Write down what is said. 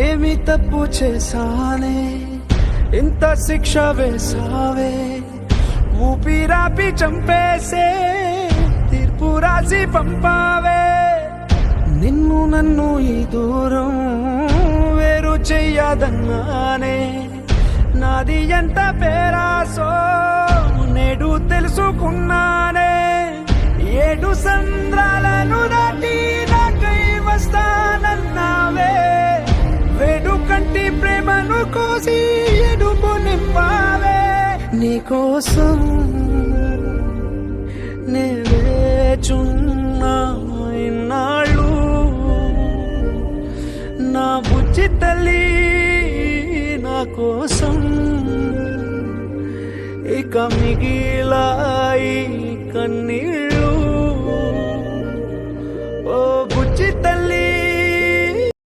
ఏమి తప్పు చేశానే ఇంత శిక్ష వేసావే, ఊపిరాపి చంపేసే తీర్పు రాసి పంపావే. నిన్ను నన్ను ఈ దూరం వేరు చెయ్యదన్నానే, నాది ఎంత పేరాసో నేడు తెలుసుకున్నానే. 7 సంద్రాలను దాటి నాకై వస్తానన్నావే, వేడు కంటి ప్రేమను కోసి ఎడుపు నింపావే. నీకోసం నే వేచున్నా ఇన్నాళ్ళు, నా బుజ్జి తల్లి నా కోసం. ఇక మిగిలాయి కన్నీ